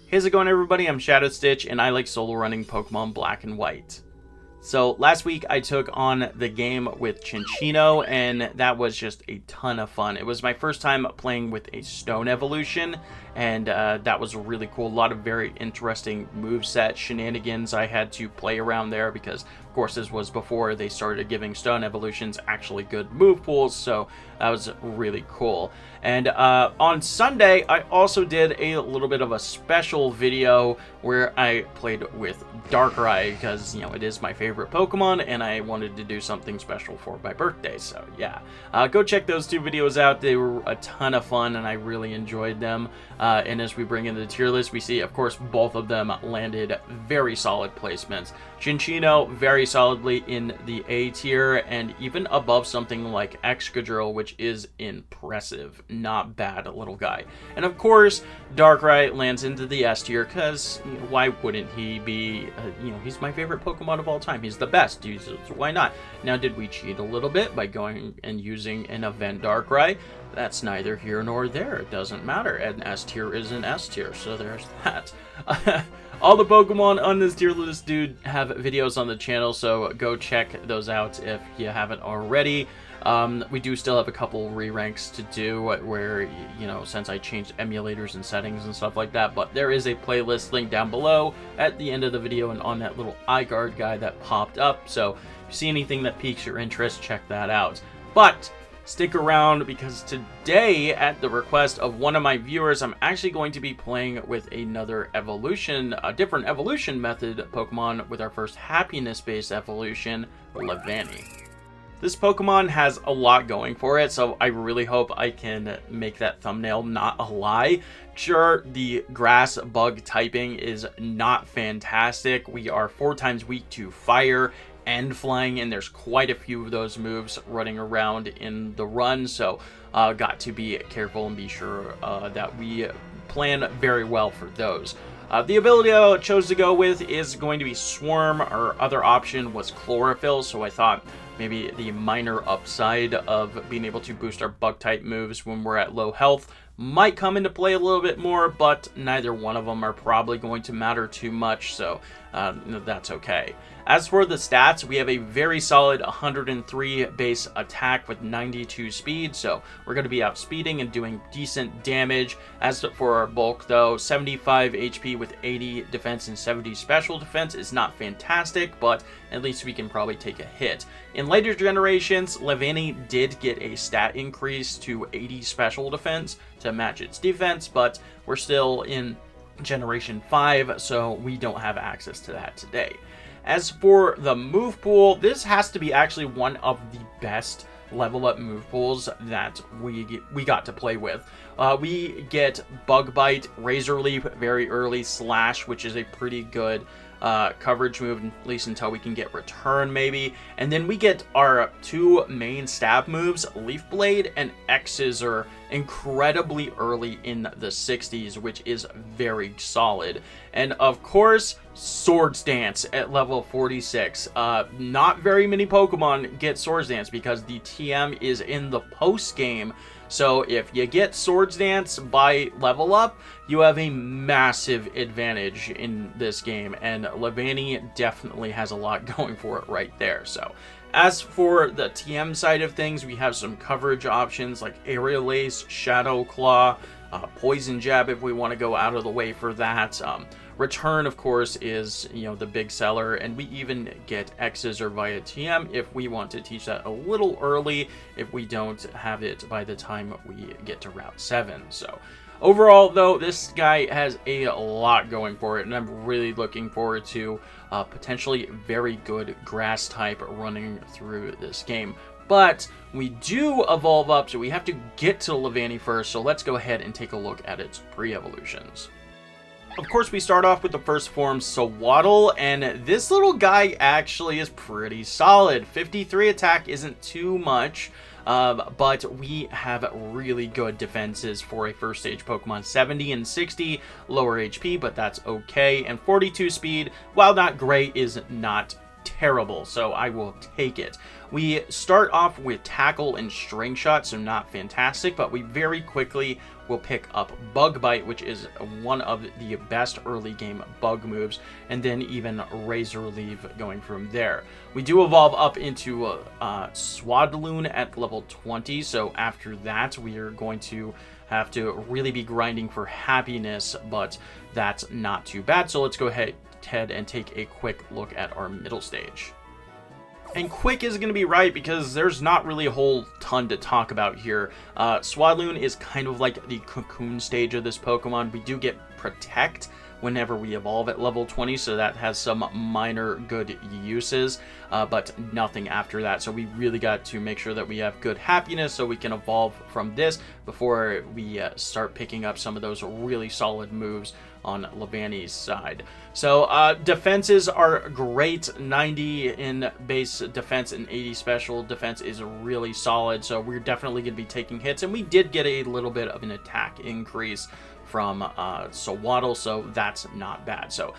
How's it going, everybody? I'm Shadow Stitch, and I like solo running Pokemon Black and White. So last week I took on the game with Cinccino, and that was just a ton of fun. It was my first time playing with a Stone evolution, and that was really cool. A lot of very interesting moveset shenanigans I had to play around there because, of course, this was before they started giving Stone evolutions actually good move pools, so that was really cool. And on Sunday, I also did a little bit of a special video where I played with Darkrai because, you know, it is my favorite Pokemon and I wanted to do something special for my birthday. So yeah, go check those two videos out. They were a ton of fun and I really enjoyed them. And as we bring in the tier list, we see, of course, both of them landed very solid placements. Cinccino very solidly in the A tier and even above something like Excadrill, which is impressive. Not bad, a little guy. And of course, Darkrai lands into the S tier because, you know, why wouldn't he be? You know, he's my favorite Pokemon of all time. He's the best. So why not? Now, did we cheat a little bit by going and using an event Darkrai? That's neither here nor there. It doesn't matter. An S tier is an S tier, so there's that. All the Pokemon on this tier list, dude, have videos on the channel, so go check those out if you haven't already. We do still have a couple re-ranks to do where, you know, since I changed emulators and settings and stuff like that, but there is a playlist link down below at the end of the video and on that little iGuard guide that popped up, so if you see anything that piques your interest, check that out. But stick around because today, at the request of one of my viewers, I'm actually going to be playing with another evolution, a different evolution method Pokemon with our first happiness-based evolution, Levanni. This Pokemon has a lot going for it, so I really hope I can make that thumbnail not a lie. Sure, the grass bug typing is not fantastic. We are 4 times weak to fire and flying, and there's quite a few of those moves running around in the run, so got to be careful and be sure that we plan very well for those. The ability I chose to go with is going to be Swarm. Our other option was Chlorophyll, so I thought maybe the minor upside of being able to boost our bug type moves when we're at low health might come into play a little bit more, but neither one of them are probably going to matter too much, so that's okay. As for the stats, we have a very solid 103 base attack with 92 speed, so we're going to be outspeeding and doing decent damage. As for our bulk, though, 75 HP with 80 defense and 70 special defense is not fantastic, but at least we can probably take a hit. In later generations, Levanni did get a stat increase to 80 special defense to match its defense, but we're still in Generation 5, so we don't have access to that today. As for the move pool, this has to be actually one of the best level up move pools that we got to play with. We get Bug Bite, Razor Leap very early, Slash, which is a pretty good coverage move, at least until we can get Return maybe, and then we get our 2 main stab moves, Leaf Blade and X-Scissor, incredibly early in the 60s, which is very solid. And of course, Swords Dance at level 46. Not very many Pokemon get Swords Dance because the TM is in the post game. So if you get Swords Dance by level up, you have a massive advantage in this game, and Levanni definitely has a lot going for it right there. So as for the TM side of things, we have some coverage options like Aerial Ace, Shadow Claw, Poison Jab if we want to go out of the way for that. Return, of course, is, you know, the big seller, and we even get X-Scissor via TM if we want to teach that a little early if we don't have it by the time we get to Route 7. So overall, though, this guy has a lot going for it, and I'm really looking forward to potentially very good grass type running through this game. But we do evolve up, so we have to get to Levanni first, so let's go ahead and take a look at its pre-evolutions. Of course, we start off with the first form, Sawaddle, and this little guy actually is pretty solid. 53 attack isn't too much, but we have really good defenses for a first stage Pokemon. 70 and 60, lower HP, but that's okay. And 42 speed, while not great, is not terrible, so I will take it. We start off with Tackle and String Shot, so not fantastic, but we very quickly we'll pick up Bug Bite, which is one of the best early game bug moves, and then even Razor Leaf going from there. We do evolve up into Swadloon at level 20, so after that we are going to have to really be grinding for happiness, but that's not too bad. So let's go ahead and take a quick look at our middle stage. And quick is going to be right because there's not really a whole ton to talk about here. Swadloon is kind of like the cocoon stage of this Pokemon. We do get Protect whenever we evolve at level 20, so that has some minor good uses, but nothing after that. So we really got to make sure that we have good happiness so we can evolve from this before we start picking up some of those really solid moves on Levanni's side. So defenses are great. 90 in base defense and 80 special defense is really solid, so we're definitely going to be taking hits, and we did get a little bit of an attack increase from Sawaddle, so that's not bad. So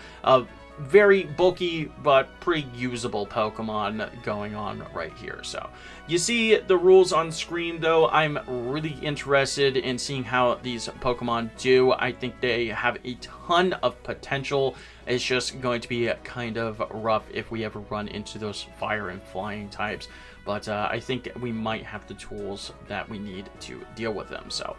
very bulky but pretty usable Pokemon going on right here. So you see the rules on screen, though. I'm really interested in seeing how these Pokemon do. I think they have a ton of potential. It's just going to be kind of rough if we ever run into those fire and flying types, but I think we might have the tools that we need to deal with them. So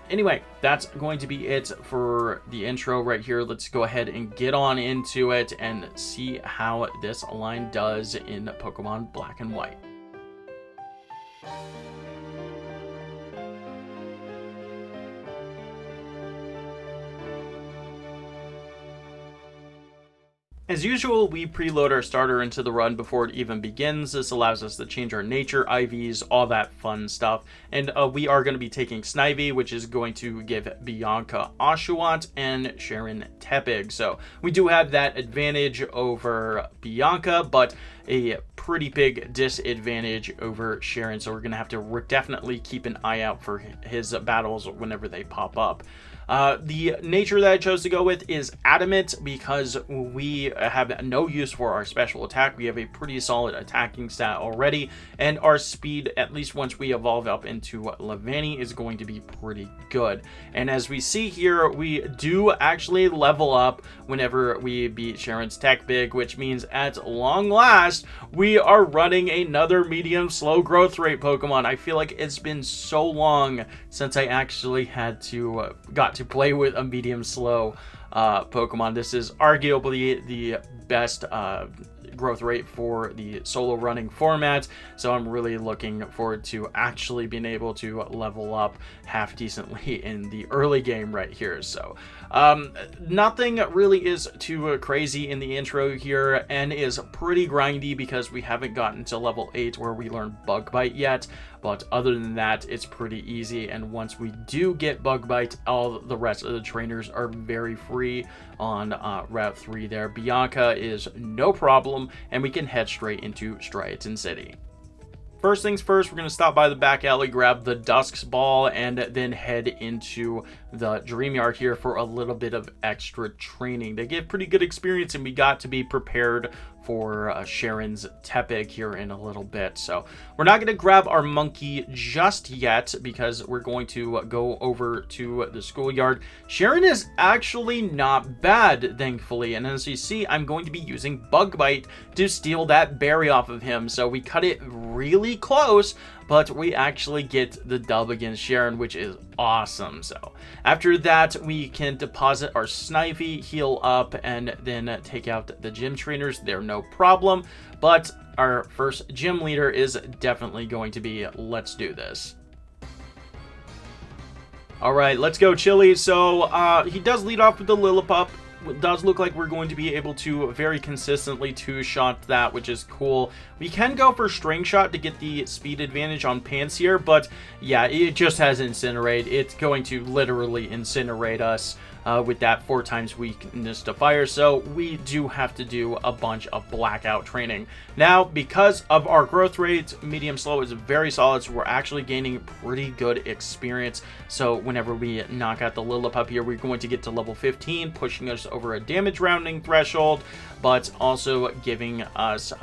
anyway, that's going to be it for the intro right here. Let's go ahead and get on into it and see how this line does in Pokemon Black and White. As usual, we preload our starter into the run before it even begins. This allows us to change our nature, IVs, all that fun stuff. And we are going to be taking Snivy, which is going to give Bianca Oshawott and Sharon Tepig. So we do have that advantage over Bianca, but a pretty big disadvantage over Sharon. So we're going to have to definitely keep an eye out for his battles whenever they pop up. The nature that I chose to go with is Adamant because we have no use for our special attack. We have a pretty solid attacking stat already, and our speed, at least once we evolve up into Levanni, is going to be pretty good. And as we see here, we do actually level up whenever we beat Sharon's Tech Big, which means at long last, we are running another medium slow growth rate Pokemon. I feel like it's been so long since I actually got to play with a medium slow Pokemon. This is arguably the best growth rate for the solo running format, so I'm really looking forward to actually being able to level up half decently in the early game right here. So nothing really is too crazy in the intro here, and is pretty grindy because we haven't gotten to level 8 where we learn Bug Bite yet. But other than that, it's pretty easy, and once we do get Bug Bite, all the rest of the trainers are very free on Route 3 there. Bianca is no problem, and we can head straight into Striaton City. First things first, we're going to stop by the back alley, grab the Dusk's Ball, and then head into the Dream Yard here for a little bit of extra training. They get pretty good experience, and we got to be prepared for Sharon's Tepig here in a little bit. So we're not going to grab our monkey just yet because we're going to go over to the schoolyard. Sharon is actually not bad, thankfully, and as you see, I'm going to be using Bug Bite to steal that berry off of him. So we cut it really close, but we actually get the dub against Sharon, which is awesome. So after that, we can deposit our Snivy, heal up, and then take out the gym trainers. They're no problem, but our first gym leader is definitely going to be Let's Do This. All right, let's go, Chili. So he does lead off with the Lillipup. It does look like we're going to be able to very consistently two-shot that, which is cool. We can go for String Shot to get the speed advantage on Pansear, but yeah, it just has Incinerate. It's going to literally incinerate us with that 4 times weakness to fire, so we do have to do a bunch of blackout training. Now, because of our growth rate, medium slow is very solid, so we're actually gaining pretty good experience. So whenever we knock out the Lillipup here, we're going to get to level 15, pushing us over a damage rounding threshold, but also giving us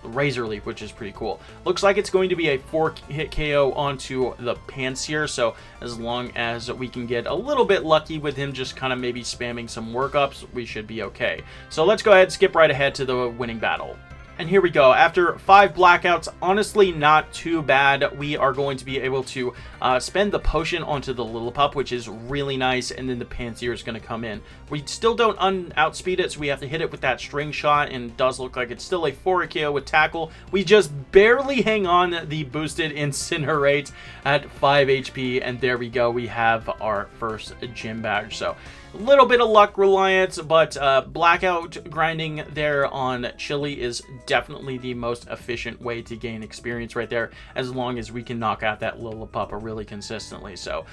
Razor Leaf, which is pretty cool. Looks like it's going to be a 4-hit KO onto the Panseer, so as long as we can get a little bit lucky with him just kind of maybe spamming some workups, we should be okay. So let's go ahead and skip right ahead to the winning battle. And here we go. After 5 blackouts, honestly not too bad. We are going to be able to spend the potion onto the Lillipup, which is really nice, and then the Panseer is going to come in. We still don't outspeed it, so we have to hit it with that string shot, and it does look like it's still a 4 KO with tackle. We just barely hang on the boosted Incinerate at 5 HP, and there we go. We have our first gym badge. So a little bit of luck reliance, but blackout grinding there on Chili is definitely the most efficient way to gain experience right there, as long as we can knock out that Lillipup really consistently. So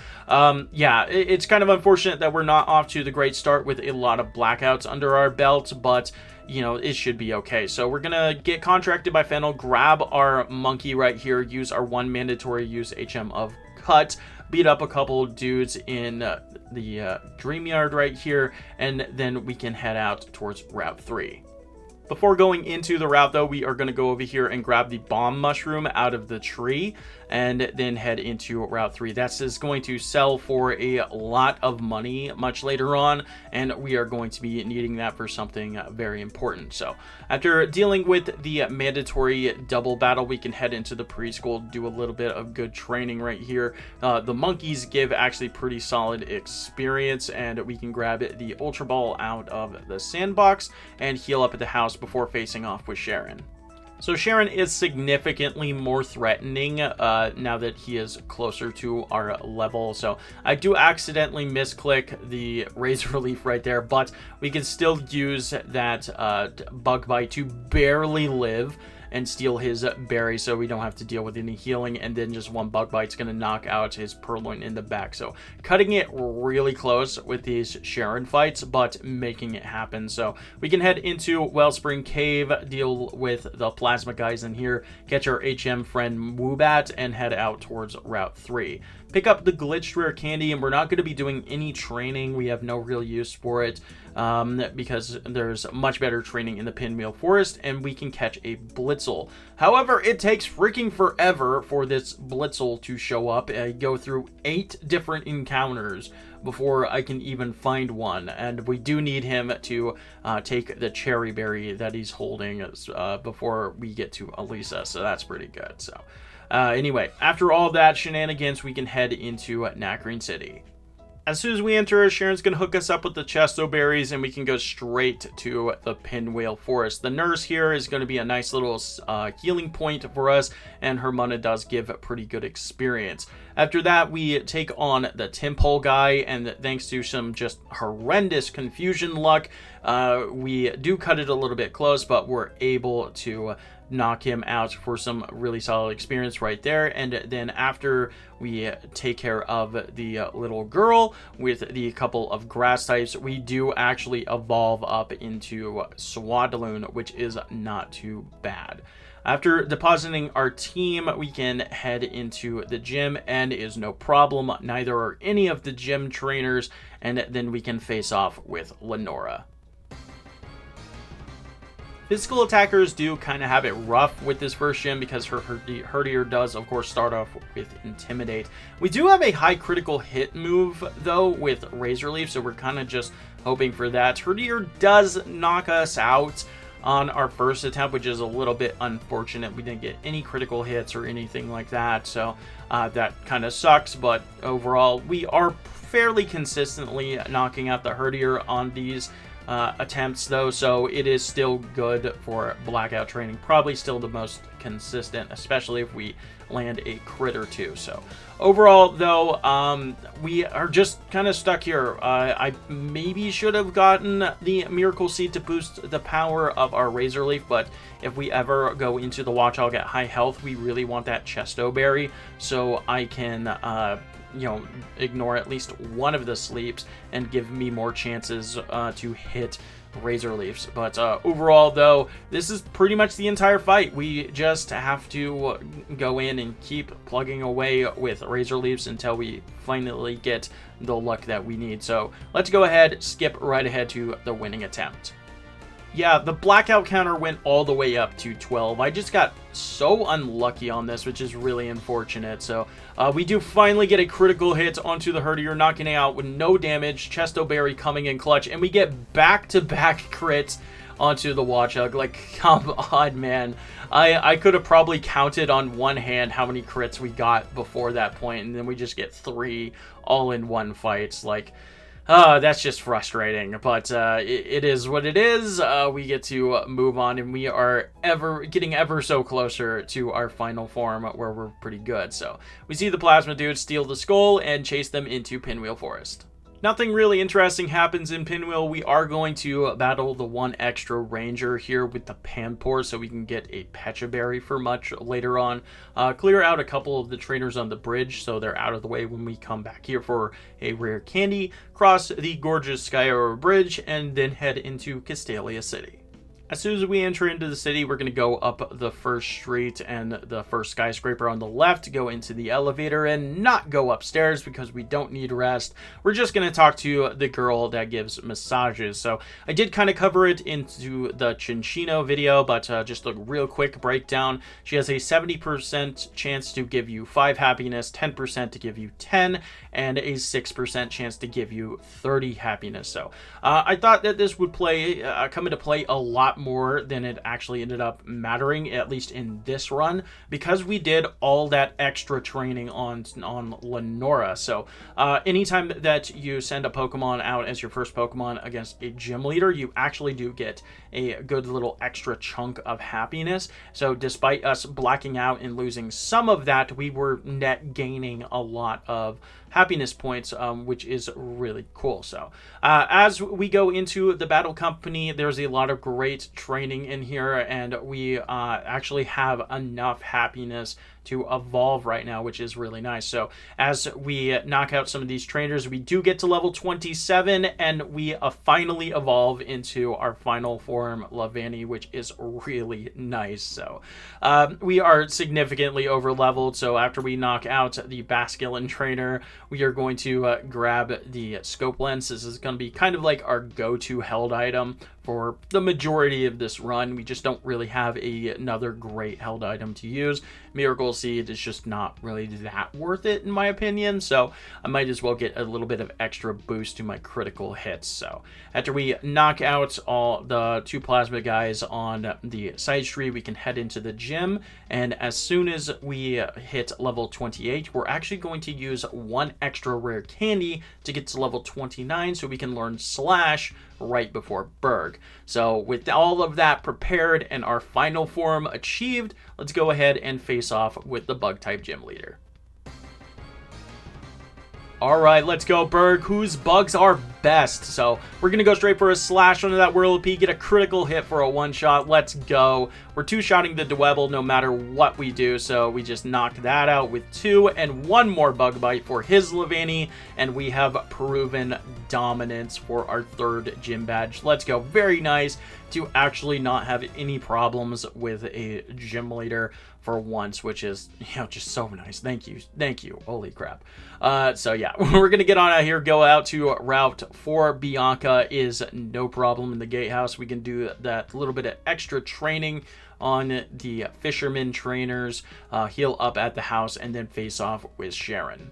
yeah, it's kind of unfortunate that we're not off to the great start with a lot of blackouts under our belt, but you know, it should be okay. So we're gonna get contracted by Fennel, grab our monkey right here, use our 1 mandatory use HM of Cut, beat up a couple dudes in the Dream Yard right here, and then we can head out towards Route 3. Before going into the route, though, we are going to go over here and grab the bomb mushroom out of the tree and then head into Route 3. That is going to sell for a lot of money much later on, and we are going to be needing that for something very important. So after dealing with the mandatory double battle, we can head into the preschool, do a little bit of good training right here. The monkeys give actually pretty solid experience, and we can grab the Ultra Ball out of the sandbox and heal up at the house before facing off with Sharon. So Sharon is significantly more threatening now that he is closer to our level. So I do accidentally misclick the Razor Leaf right there, but we can still use that Bug Bite to barely live and steal his berry, so we don't have to deal with any healing, and then just 1 Bug Bite's gonna knock out his Purloin in the back. So cutting it really close with these Sharon fights, but making it happen. So we can head into Wellspring Cave, deal with the plasma guys in here, catch our HM friend Woobat, and head out towards Route 3. Pick up the glitched rare candy, and we're not going to be doing any training. We have no real use for it because there's much better training in the Pinwheel Forest, and we can catch a Blitzel. However, it takes freaking forever for this Blitzel to show up. I go through 8 different encounters before I can even find one, and we do need him to take the cherry berry that he's holding before we get to Elisa, so that's pretty good. So anyway, after all that shenanigans, we can head into Nacrene City. As soon as we enter, Sharon's going to hook us up with the Chesto Berries, and we can go straight to the Pinwheel Forest. The nurse here is going to be a nice little healing point for us, and her mana does give a pretty good experience. After that, we take on the Timpole guy, and thanks to some just horrendous confusion luck, we do cut it a little bit close, but we're able to knock him out for some really solid experience right there. And then after we take care of the little girl with the couple of grass types, we do actually evolve up into Swadloon, which is not too bad. After depositing our team, we can head into the gym, and is no problem. Neither are any of the gym trainers, and then we can face off with Lenora. Physical attackers do kind of have it rough with this first gym because her Herdier does, of course, start off with Intimidate. We do have a high critical hit move, though, with Razor Leaf, so we're kind of just hoping for that. Herdier does knock us out on our first attempt, which is a little bit unfortunate. We didn't get any critical hits or anything like that, so that kind of sucks, but overall, we are fairly consistently knocking out the Herdier on these attempts, though, so it is still good for blackout training. Probably still the most consistent, especially if we land a crit or two. So overall, though, we are just kind of stuck here. I maybe should have gotten the Miracle Seed to boost the power of our Razor Leaf, but if we ever go into the Watch Hog at high health, we really want that Chesto Berry, so I can ignore at least one of the sleeps and give me more chances to hit Razor Leafs. But overall, though, this is pretty much the entire fight. We just have to go in and keep plugging away with Razor Leafs until we finally get the luck that we need. So let's go ahead, skip right ahead to the winning attempt. Yeah, the blackout counter went all the way up to 12. I just got so unlucky on this, which is really unfortunate. So we do finally get a critical hit onto the Herdier, knocking it out with no damage. Chesto Berry coming in clutch, and we get back-to-back crits onto the Watchug. Like, come on, man. I could have probably counted on one hand how many crits we got before that point, and then we just get 3 all in one fight. Like, that's just frustrating, but it is what it is. We get to move on, and we are getting ever so closer to our final form where we're pretty good. So we see the Plasma Dudes steal the skull and chase them into Pinwheel Forest. Nothing really interesting happens in Pinwheel. We are going to battle the one extra ranger here with the Panpour so we can get a Pecha Berry for much later on. Clear out a couple of the trainers on the bridge so they're out of the way when we come back here for a rare candy. Cross the gorgeous Skyla Bridge and then head into Castalia City. As soon as we enter into the city, we're going to go up the first street and the first skyscraper on the left, go into the elevator and not go upstairs because we don't need rest. We're just going to talk to the girl that gives massages. So I did kind of cover it into the Cinccino video, but just a real quick breakdown. She has a 70% chance to give you 5 happiness, 10% to give you 10, and a 6% chance to give you 30 happiness. So I thought that this would come into play a lot more than it actually ended up mattering, at least in this run, because we did all that extra training on Lenora. So anytime that you send a Pokemon out as your first Pokemon against a gym leader, you actually do get a good little extra chunk of happiness. So despite us blacking out and losing some of that, we were net gaining a lot of happiness points, which is really cool. So as we go into the battle company, there's a lot of great training in here, and we actually have enough happiness to evolve right now, which is really nice. So as we knock out some of these trainers, we do get to level 27, and we finally evolve into our final form, Levanni, which is really nice. So we are significantly over leveled. So after we knock out the Basculin trainer, we are going to grab the scope lens. This is going to be kind of like our go-to held item for the majority of this run. We just don't really have another great held item to use. Miracle Seed is just not really that worth it in my opinion, so I might as well get a little bit of extra boost to my critical hits. So after we knock out all the 2 plasma guys on the side street, we can head into the gym, and as soon as we hit level 28, we're actually going to use 1 extra rare candy to get to level 29 so we can learn Slash right before Berg. So with all of that prepared and our final form achieved, let's go ahead and face off with the bug type gym leader. Alright, let's go, Berg. Whose bugs are best? So we're going to go straight for a Slash onto that Whirlwind, get a critical hit for a one-shot. Let's go. We're 2-shotting the Dwebble no matter what we do, so we just knocked that out with 2 and 1 more Bug Bite for his Levanni, and we have proven dominance for our 3rd gym badge. Let's go. Very nice to actually not have any problems with a gym leader for once, which is, just so nice. Thank you. Holy crap. So yeah, we're gonna get on out here, go out to Route 4. Bianca is no problem in the gatehouse. We can do that little bit of extra training on the fisherman trainers, heal up at the house, and then face off with Sharon.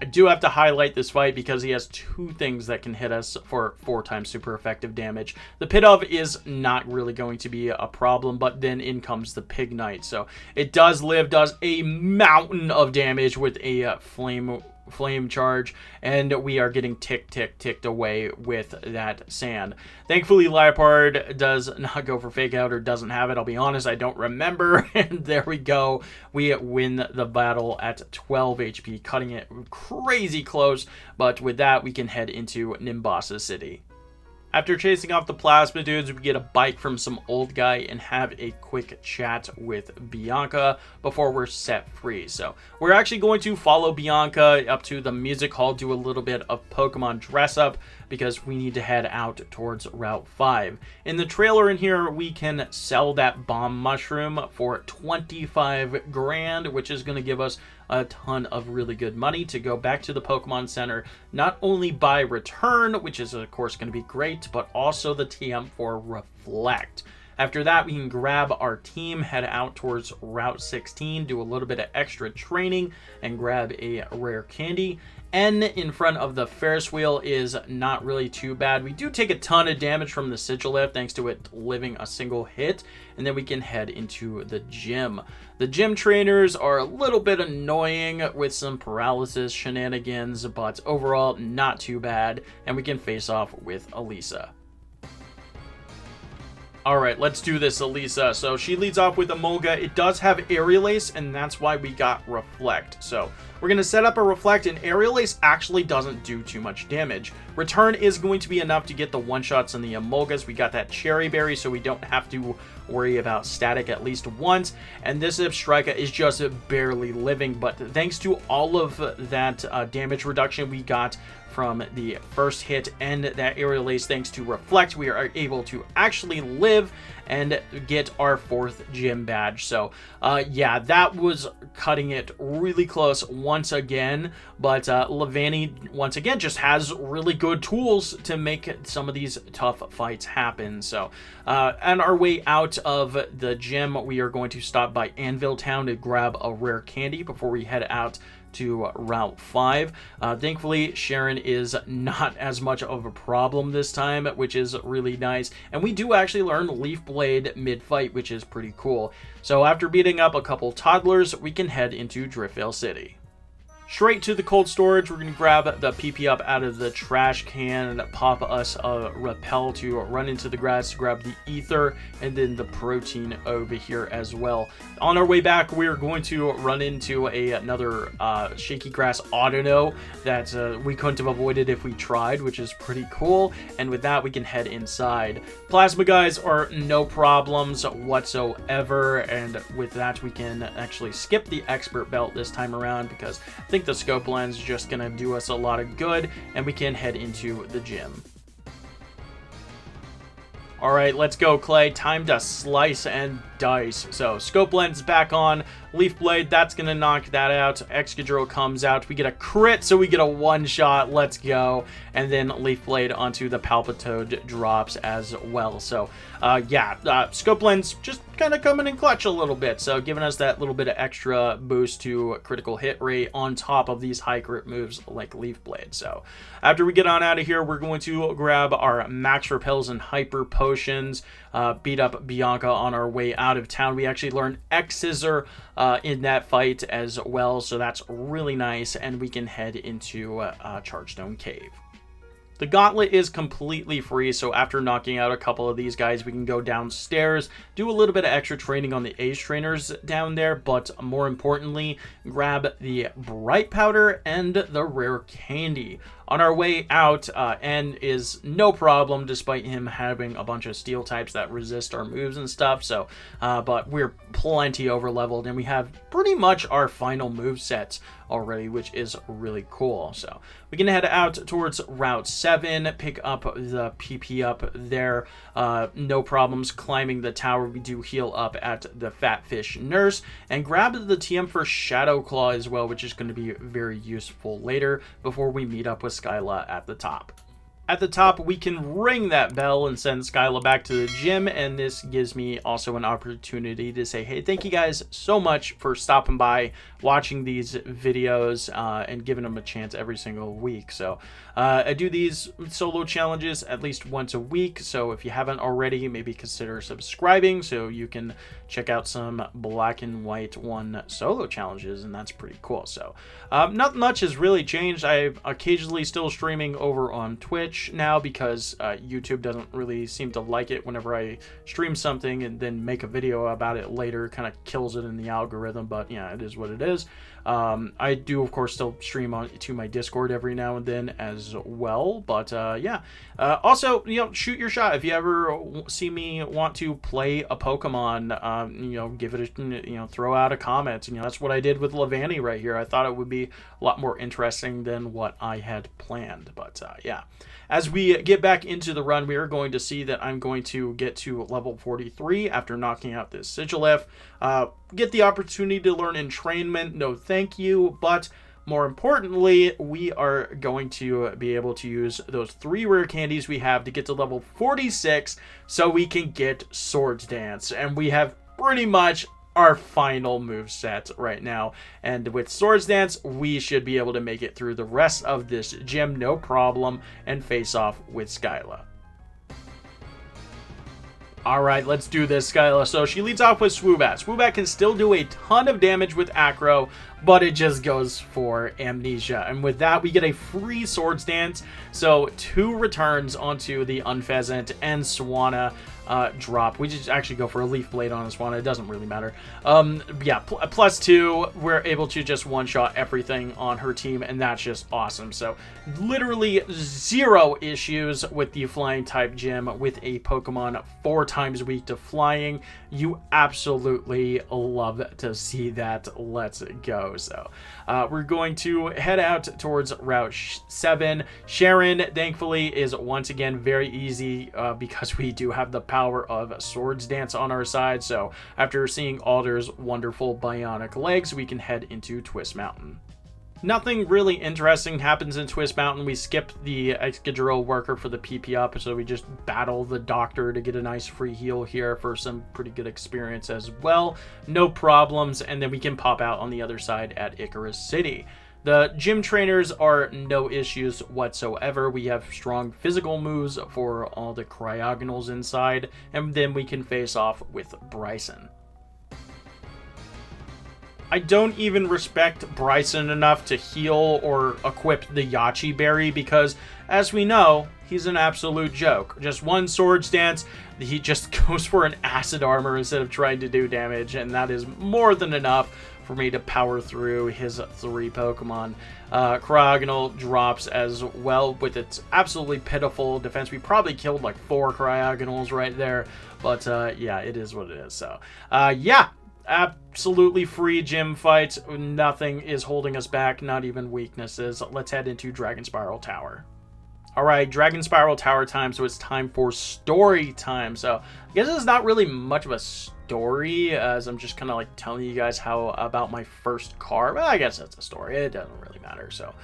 I do have to highlight this fight because he has 2 things that can hit us for 4 times super effective damage. The Pidove is not really going to be a problem, but then in comes the Pignite. So it does a mountain of damage with a flame charge, and we are getting ticked away with that sand. Thankfully, Liepard does not go for fake out, or doesn't have it. I'll be honest, I don't remember. And there we go. We win the battle at 12 HP, cutting it crazy close. But with that, we can head into Nimbasa City. After chasing off the plasma dudes, we get a bike from some old guy and have a quick chat with Bianca before we're set free. So we're actually going to follow Bianca up to the music hall, do a little bit of Pokemon dress up because we need to head out towards Route 5. In the trailer in here, we can sell that bomb mushroom for 25 grand, which is going to give us a ton of really good money to go back to the Pokemon Center, not only buy return, which is of course going to be great, but also the TM for reflect. After that, we can grab our team, head out towards Route 16, do a little bit of extra training, and grab a rare candy. N in front of the Ferris wheel is not really too bad. We do take a ton of damage from the Sigilith thanks to it living a single hit, and then we can head into the gym. The gym trainers are a little bit annoying with some paralysis shenanigans, but overall not too bad, and we can face off with Elisa. Alright, let's do this, Elisa. So she leads off with Emolga. It does have Aerial Ace, and that's why we got Reflect. So we're going to set up a Reflect, and Aerial Ace actually doesn't do too much damage. Return is going to be enough to get the one-shots on the Emolgas. We got that Cherry Berry, so we don't have to worry about static at least once. And this Strika is just barely living, but thanks to all of that damage reduction we got from the first hit and that Aerial Ace, thanks to Reflect, we are able to actually live and get our 4th gym badge. So yeah, that was cutting it really close once again, but Levanni once again just has really good tools to make some of these tough fights happen. So on our way out of the gym, we are going to stop by Anvil Town to grab a rare candy before we head out to Route 5. Thankfully, Sharon is not as much of a problem this time, which is really nice. And we do actually learn Leaf Blade mid-fight, which is pretty cool. So after beating up a couple toddlers, we can head into Driftvale City. Straight to the cold storage, we're going to grab the PP up out of the trash can, pop us a repel to run into the grass, grab the ether, and then the protein over here as well. On our way back, we're going to run into another shaky grass Autono that we couldn't have avoided if we tried, which is pretty cool. And with that, we can head inside. Plasma guys are no problems whatsoever, and with that, we can actually skip the expert belt this time around because I think the scope lens is just gonna do us a lot of good, and we can head into the gym. All right, let's go, Clay. Time to slice and dice. So scope lens back on. Leaf Blade, that's gonna knock that out. Excadrill comes out. We get a crit, so we get a one-shot. Let's go. And then Leaf Blade onto the Palpitoad drops as well. So yeah, scope lens just kind of coming in clutch a little bit. So giving us that little bit of extra boost to critical hit rate on top of these high crit moves like Leaf Blade. So after we get on out of here, we're going to grab our Max Repels and Hyper Potions, beat up Bianca on our way out of town. We actually learned X-Scissor in that fight as well, so that's really nice, and we can head into Chargestone Cave. The gauntlet is completely free, so after knocking out a couple of these guys, we can go downstairs, do a little bit of extra training on the Ace trainers down there, but more importantly, grab the Bright Powder and the rare candy. On our way out, N is no problem, despite him having a bunch of steel types that resist our moves and stuff. So, but we're plenty over leveled, and we have pretty much our final move sets already, which is really cool. So we can head out towards Route 7, pick up the PP up there. No problems climbing the tower. We do heal up at the Fat Fish Nurse and grab the TM for Shadow Claw as well, which is going to be very useful later before we meet up with Skyla at the top. At the top, we can ring that bell and send Skyla back to the gym, and this gives me also an opportunity to say, hey, thank you guys so much for stopping by, watching these videos, and giving them a chance every single week. So I do these solo challenges at least once a week, so if you haven't already, maybe consider subscribing so you can check out some Black and White 1 solo challenges, and that's pretty cool. So not much has really changed. I'm occasionally still streaming over on Twitch now because YouTube doesn't really seem to like it whenever I stream something and then make a video about it later. Kind of kills it in the algorithm, but yeah, it is what it is. I do, of course, still stream on to my Discord every now and then as well. But yeah, also, shoot your shot. If you ever see me want to play a Pokemon, give it a, throw out a comment. That's what I did with Levanni right here. I thought it would be a lot more interesting than what I had planned. But yeah, as we get back into the run, we are going to see that I'm going to get to level 43 after knocking out this Sigilyph. Get the opportunity to learn entrainment. No thank you. But more importantly, we are going to be able to use those 3 rare candies we have to get to level 46 so we can get Swords Dance. And we have pretty much our final move set right now. And with Swords Dance, we should be able to make it through the rest of this gym no problem and face off with Skyla. Alright, let's do this, Skyla. So she leads off with Swoobat. Swoobat can still do a ton of damage with Acro, but it just goes for Amnesia. And with that, we get a free Swords Dance. So 2 returns onto the Unpheasant and Swanna drop. We just actually go for a Leaf Blade on Swanna. It doesn't really matter. Yeah, plus 2, we're able to just one-shot everything on her team, and that's just awesome. So literally 0 issues with the Flying type gym with a Pokemon 4 times weak to Flying. You absolutely love to see that. Let's go. So we're going to head out towards Route 7. Sharon, thankfully, is once again very easy because we do have the power of Swords Dance on our side. So after seeing Alder's wonderful bionic legs, we can head into Twist Mountain. Nothing really interesting happens in Twist Mountain. We skip the Excadrill worker for the PP up, so we just battle the doctor to get a nice free heal here for some pretty good experience as well. No problems, and then we can pop out on the other side at Icarus City. The gym trainers are no issues whatsoever. We have strong physical moves for all the Cryogonals inside, and then we can face off with Bryson. I don't even respect Bryson enough to heal or equip the Yachi Berry because, as we know, he's an absolute joke. Just 1 Swords Dance, he just goes for an Acid Armor instead of trying to do damage, and that is more than enough for me to power through his 3 Pokemon. Cryogonal drops as well with its absolutely pitiful defense. We probably killed like 4 Cryogonals right there, but yeah, it is what it is. So yeah, absolutely free gym fights. Nothing is holding us back, not even weaknesses. Let's head into Dragon Spiral Tower. Alright, Dragon Spiral Tower time, so it's time for story time. So I guess it's not really much of a story, as I'm just kind of like telling you guys how about my first car. Well, I guess that's a story. It doesn't really matter. So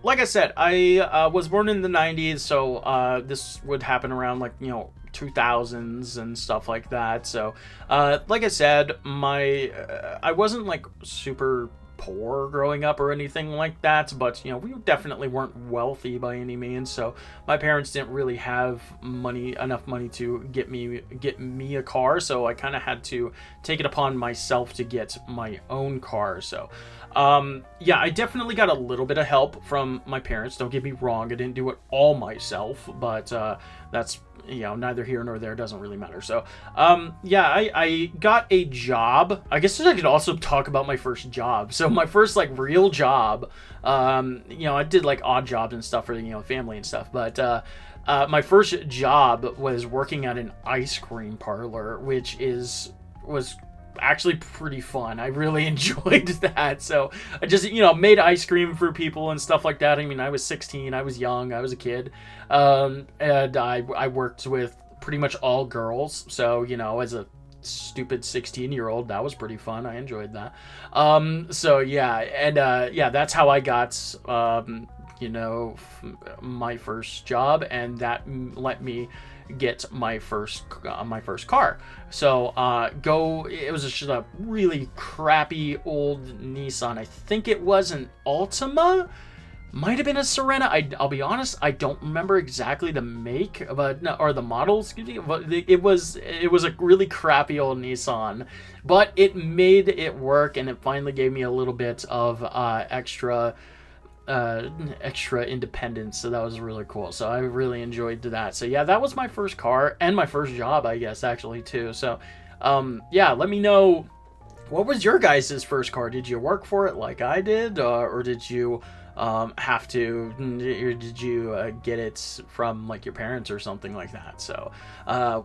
like I said, I was born in the 90s, so this would happen around like 2000s and stuff like that. So like I said, I wasn't like super poor growing up or anything like that, but we definitely weren't wealthy by any means. So my parents didn't really have enough money to get me a car, so I kind of had to take it upon myself to get my own car. So yeah, I definitely got a little bit of help from my parents, don't get me wrong. I didn't do it all myself, but that's neither here nor there, doesn't really matter. So yeah, I got a job. I guess I could also talk about my first job. So my first like real job, I did like odd jobs and stuff for family and stuff, but my first job was working at an ice cream parlor, which was actually pretty fun. I really enjoyed that. So I just made ice cream for people and stuff like that. I mean, I was 16, I was young, I was a kid, and I worked with pretty much all girls. So as a stupid 16-year-old, that was pretty fun. I enjoyed that. So yeah, and yeah, that's how I got my first job, and that let me get my first car. So it was just a really crappy old Nissan. I think it was an Altima, might have been a Serena. I'll be honest, I don't remember exactly the make, or the model, excuse me, but it was a really crappy old Nissan, but it made it work, and it finally gave me a little bit of extra independence, so that was really cool. So I really enjoyed that. So yeah, that was my first car and my first job, I guess, actually, too. So yeah, let me know what was your guys' first car? Did you work for it like I did, or did you have to, or did you get it from like your parents or something like that? So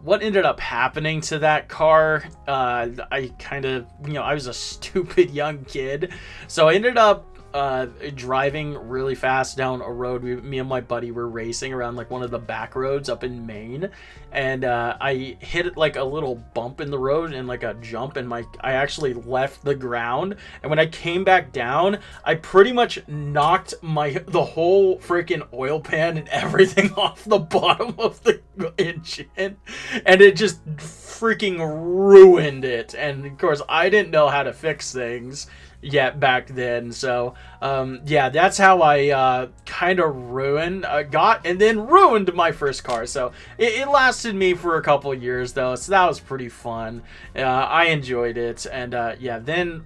what ended up happening to that car, I kind of, I was a stupid young kid, so I ended up driving really fast down a road. Me and my buddy were racing around like one of the back roads up in Maine, and I hit like a little bump in the road and like a jump, and I actually left the ground, and when I came back down, I pretty much knocked the whole freaking oil pan and everything off the bottom of the engine, and it just freaking ruined it. And of course I didn't know how to fix things yet back then, so yeah, that's how I kind of ruined my first car. So it lasted me for a couple years though, so that was pretty fun. I enjoyed it, and yeah, then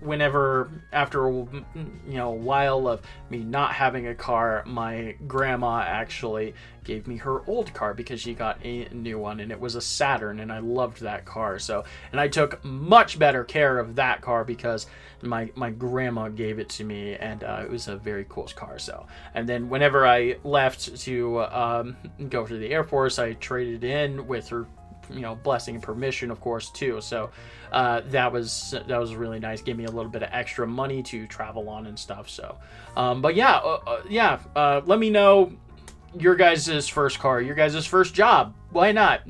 after a while of me not having a car, my grandma actually gave me her old car because she got a new one, and it was a Saturn, and I loved that car. So, and I took much better care of that car because my grandma gave it to me, and it was a very cool car. So, and then whenever I left to go to the Air Force, I traded in with her, blessing and permission, of course, too. So that was really nice. Gave me a little bit of extra money to travel on and stuff. So, but yeah, let me know your guys' first car, your guys' first job. Why not?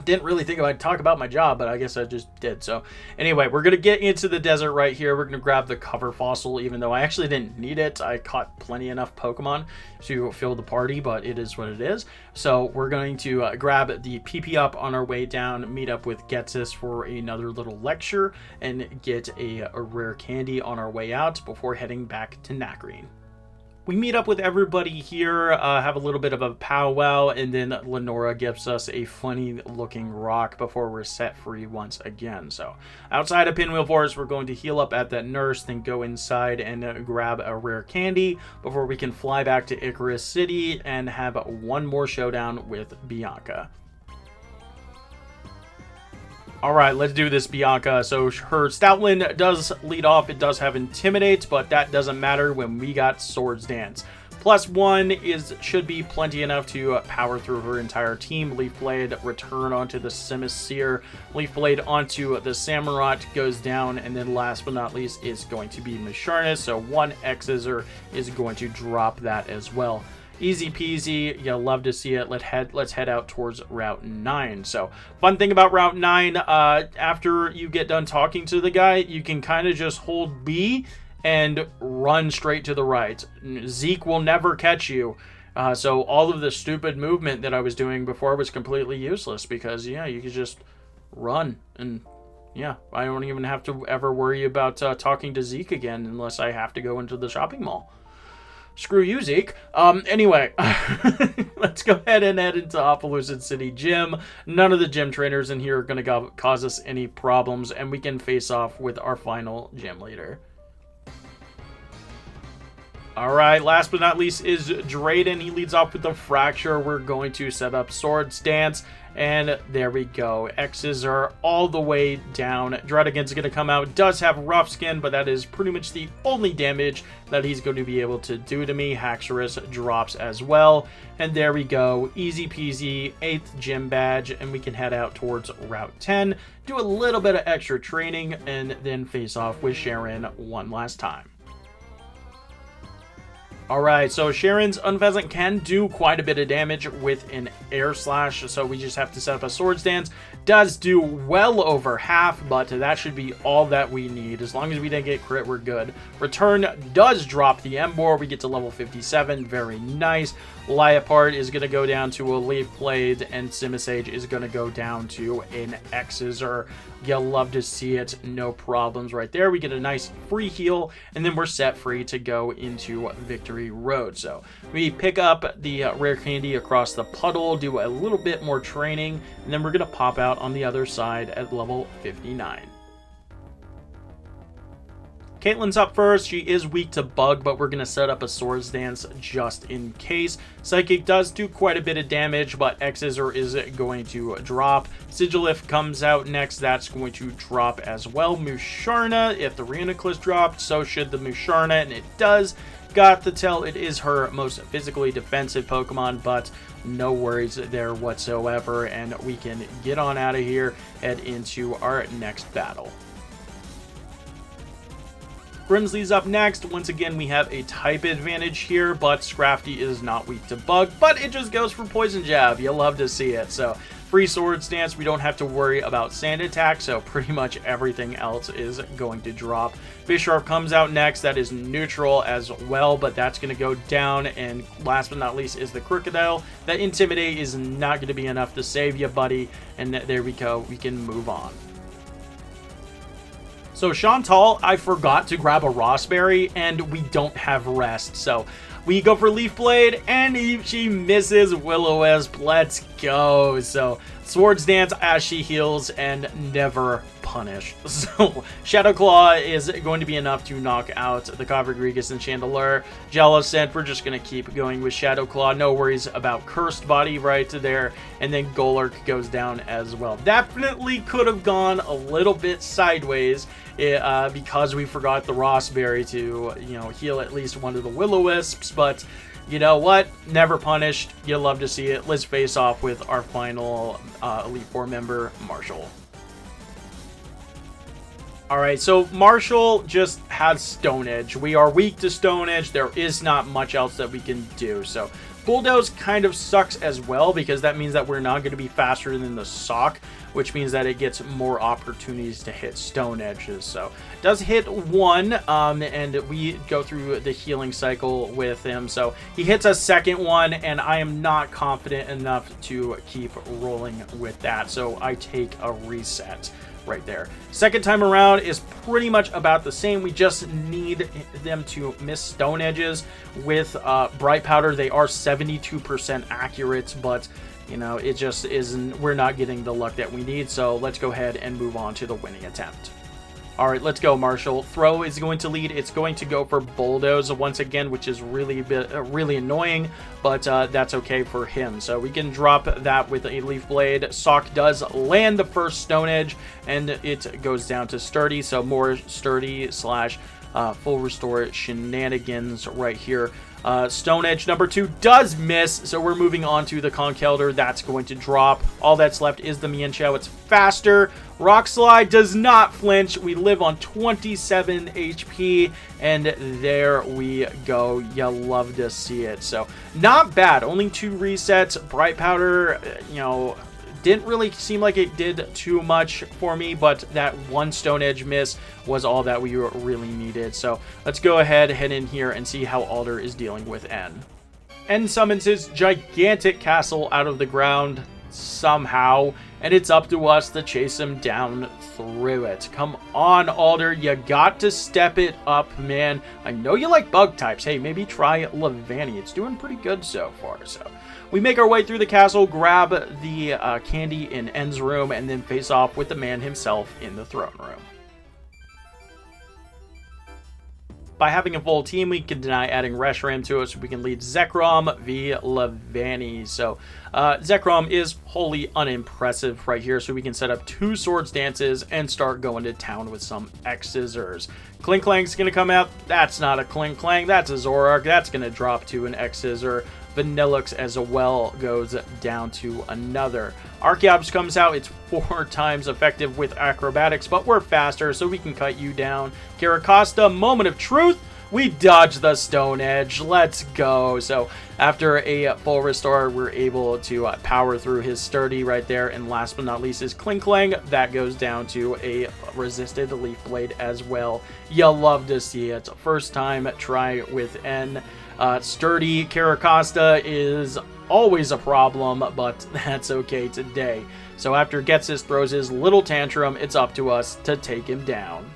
Didn't really think I'd talk about my job, but I guess I just did. So anyway, we're going to get into the desert right here. We're going to grab the cover fossil, even though I actually didn't need it. I caught plenty enough Pokemon to fill the party, but it is what it is. So we're going to grab the PP up on our way down, meet up with Getsis for another little lecture, and get a rare candy on our way out before heading back to Nakreen. We meet up with everybody here, have a little bit of a powwow, and then Lenora gives us a funny looking rock before we're set free once again. So outside of Pinwheel Forest, we're going to heal up at that nurse, then go inside and grab a rare candy before we can fly back to Icarus City and have one more showdown with Bianca. All right, let's do this, Bianca. So her Stoutland does lead off. It does have Intimidate, but that doesn't matter when we got Swords Dance. +1 should be plenty enough to power through her entire team. Leaf Blade, return onto the Simisear. Leaf Blade onto the Samurott goes down, and then last but not least is going to be Macharnus. So one X-Scissor is going to drop that as well. Easy peasy, you'll love to see it. Let's head out towards Route 9. So, fun thing about Route 9, after you get done talking to the guy, you can kind of just hold B and run straight to the right. Zeke will never catch you. So all of the stupid movement that I was doing before was completely useless because, yeah, you could just run. And, yeah, I don't even have to ever worry about talking to Zeke again unless I have to go into the shopping mall. Screw you, Zeke. Anyway, let's go ahead and head into Opelousas City Gym. None of the gym trainers in here are going to cause us any problems, and we can face off with our final gym leader. Alright, last but not least is Drayden. He leads off with the Fracture. We're going to set up Swords Dance, and there we go. X's are all the way down. Dredigan's going to come out. Does have Rough Skin, but that is pretty much the only damage that he's going to be able to do to me. Haxorus drops as well. And there we go. Easy peasy. 8th gym badge, and we can head out towards Route 10. Do a little bit of extra training, and then face off with Sharon one last time. Alright, so Sharon's Unpheasant can do quite a bit of damage with an Air Slash, so we just have to set up a Swords Dance. Does do well over half, but that should be all that we need. As long as we didn't get crit, we're good. Return does drop the Emboar. We get to level 57. Very nice. Liepard is going to go down to a Leaf Blade, and Simisage is going to go down to an X-Scissor. You'll love to see it. No problems right there. We get a nice free heal, and then we're set free to go into Victory Road. So we pick up the rare candy across the puddle, do a little bit more training, and then we're going to pop out on the other side at level 59. Caitlin's up first. She is weak to bug, but we're going to set up a Swords Dance just in case. Psychic does do quite a bit of damage, but X-Scissor is going to drop. Sigilif comes out next. That's going to drop as well. Musharna, if the Reuniclus dropped, so should the Musharna, and it does. Got to tell it is her most physically defensive Pokemon, but no worries there whatsoever, and we can get on out of here, head into our next battle. Grimsley's up next. Once again, we have a type advantage here, but Scrafty is not weak to bug, but it just goes for Poison Jab. You'll love to see it. So free Swords Dance, we don't have to worry about Sand Attack, so pretty much everything else is going to drop. Bisharp comes out next. That is neutral as well, but that's going to go down, and last but not least is the Crocodile. That Intimidate is not going to be enough to save you, buddy, and there we go. We can move on. So Chantal, I forgot to grab a Rossberry, and we don't have Rest. So we go for Leaf Blade, and she misses Will-O-Wisp. Let's go. So Swords Dance as she heals, and never punish. So Shadow Claw is going to be enough to knock out the Cofagrigus and Chandelure. Jellicent, we're just going to keep going with Shadow Claw. No worries about Cursed Body right there. And then Golurk goes down as well. Definitely could have gone a little bit sideways because we forgot the Rossberry to, heal at least one of the Will-O-Wisps. But you know what? Never punished. You'll love to see it. Let's face off with our final Elite Four member, Marshall. Alright, so Marshall just has Stone Edge. We are weak to Stone Edge. There is not much else that we can do. So Bulldoze kind of sucks as well, because that means that we're not going to be faster than the Sock, which means that it gets more opportunities to hit Stone Edges. So it does hit one, and we go through the healing cycle with him. So he hits a second one, and I am not confident enough to keep rolling with that. So I take a reset right there. Second time around is pretty much about the same. We just need them to miss Stone Edges. With Bright Powder, they are 72% accurate, but it just isn't, we're not getting the luck that we need. So let's go ahead and move on to the winning attempt. All right, let's go, Marshall. Throw is going to lead. It's going to go for Bulldoze once again, which is really annoying, but that's okay for him. So we can drop that with a Leaf Blade. Sock does land the first Stone Edge, and it goes down to Sturdy. So more Sturdy slash full restore shenanigans right here. Stone Edge number 2 does miss, so we're moving on to the Conkeldurr. That's going to drop. All that's left is the Mienshao. It's faster. Rock Slide does not flinch. We live on 27 HP, and there we go. You love to see it. So not bad. Only 2 resets. Bright Powder, didn't really seem like it did too much for me, but that one Stone Edge miss was all that we really needed. So let's go ahead, head in here, and see how Alder is dealing with N. N summons his gigantic castle out of the ground somehow, and it's up to us to chase him down through it. Come on, Alder, you got to step it up, man. I know you like bug types. Hey, maybe try Levanni. It's doing pretty good so far. So we make our way through the castle, grab the candy in N's room, and then face off with the man himself in the throne room. By having a full team, we can deny adding Reshiram to it, so we can lead Zekrom v Levanni. So Zekrom is wholly unimpressive right here, so we can set up 2 Swords Dances and start going to town with some X-Scissors. Clinklang's going to come out. That's not a Klinklang. That's a Zoroark. That's going to drop to an X-Scissor. Vanillux as well goes down to another. Archeops comes out. It's 4 times effective with acrobatics, but we're faster, so we can cut you down. Caracosta, Moment of Truth. We dodge the Stone Edge. Let's go. So after a full restore, we're able to power through his Sturdy right there. And last but not least is Klinklang. That goes down to a resisted Leaf Blade as well. You'll love to see it. First time try with N. Sturdy Caracosta is always a problem, but that's okay today. So after Getsis throws his little tantrum, it's up to us to take him down.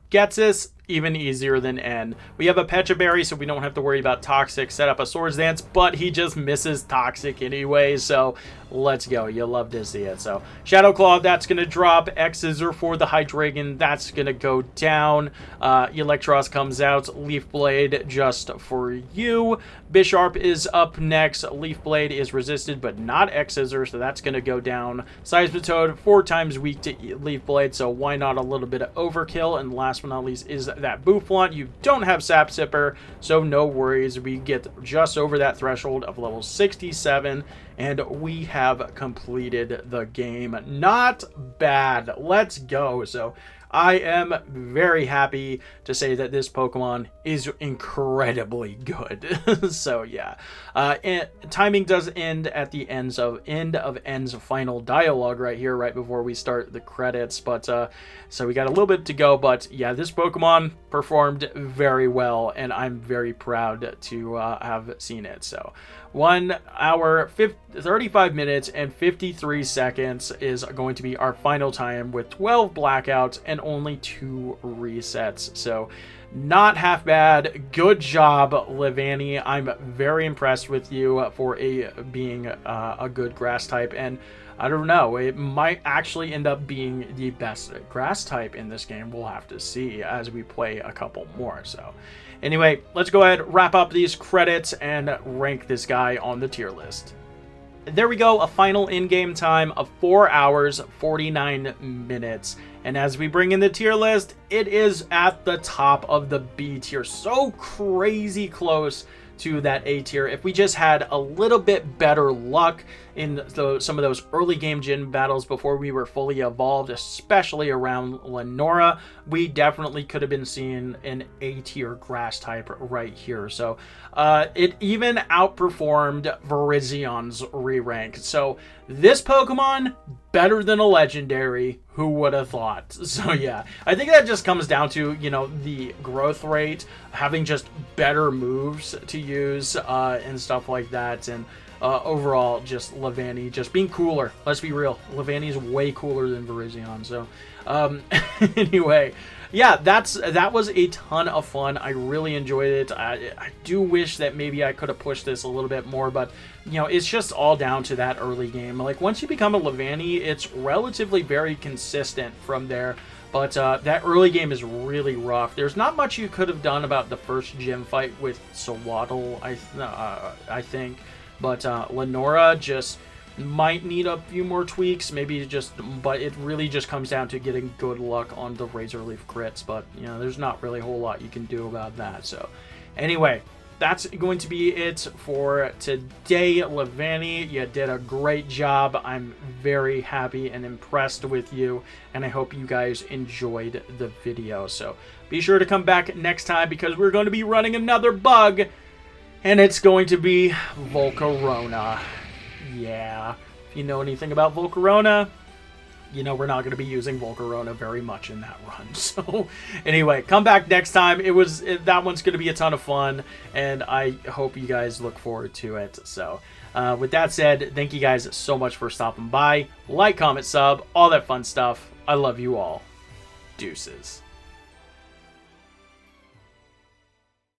Getsis even easier than N. We have a Pecha Berry, so we don't have to worry about Toxic. Set up a Swords Dance, but he just misses Toxic anyway, so let's go. You'll love to see it. So Shadow Claw, that's going to drop. X-Scissor for the Hydreigon, that's going to go down. Electros comes out. Leaf Blade just for you. Bisharp is up next. Leaf Blade is resisted, but not X-Scissor, so that's going to go down. Seismitoad, 4 times weak to Leaf Blade, so why not a little bit of overkill? And last but not least is that Boufflant. You don't have Sap Sipper, so no worries. We get just over that threshold of level 67, and we have completed the game. Not bad. Let's go. So I am very happy to say that this Pokemon is incredibly good. So yeah, and timing does end at the end of N's final dialogue right here, right before we start the credits. But so we got a little bit to go, but yeah, this Pokemon performed very well, and I'm very proud to have seen it. So 1 hour, 35 minutes, and 53 seconds is going to be our final time with 12 blackouts and only 2 resets. So not half bad. Good job, Levanni. I'm very impressed with you for being a good grass type, and I don't know, it might actually end up being the best grass type in this game. We'll have to see as we play a couple more. So anyway, let's go ahead, wrap up these credits, and rank this guy on the tier list. There we go, a final in-game time of 4 hours, 49 minutes. And as we bring in the tier list, it is at the top of the B tier. So crazy close to that A tier. If we just had a little bit better luck in some of those early game gym battles before we were fully evolved, especially around Lenora, we definitely could have been seeing an A tier grass type right here. So it even outperformed Virizions re-rank. So this Pokemon, better than a legendary. Who would have thought? So yeah, I think that just comes down to, you know, the growth rate, having just better moves to use and stuff like that, and overall just Levanni just being cooler. Let's be real, Levanni is way cooler than Virizion. So anyway, yeah, that was a ton of fun. I really enjoyed it. I do wish that maybe I could have pushed this a little bit more, but you know, it's just all down to that early game. Like, once you become a Levanni, it's relatively very consistent from there. But that early game is really rough. There's not much you could have done about the first gym fight with Sawaddle, I think. But Lenora just might need a few more tweaks, maybe but it really just comes down to getting good luck on the Razor Leaf crits. But, you know, there's not really a whole lot you can do about that. So, anyway, that's going to be it for today, Levanni. You did a great job. I'm very happy and impressed with you, and I hope you guys enjoyed the video. So be sure to come back next time, because we're going to be running another bug, and it's going to be Volcarona. Yeah, if you know anything about Volcarona, you know we're not going to be using Volcarona very much in that run. So anyway, come back next time. That one's going to be a ton of fun, and I hope you guys look forward to it. So with that said, thank you guys so much for stopping by. Like, comment, sub, all that fun stuff. I love you all. Deuces.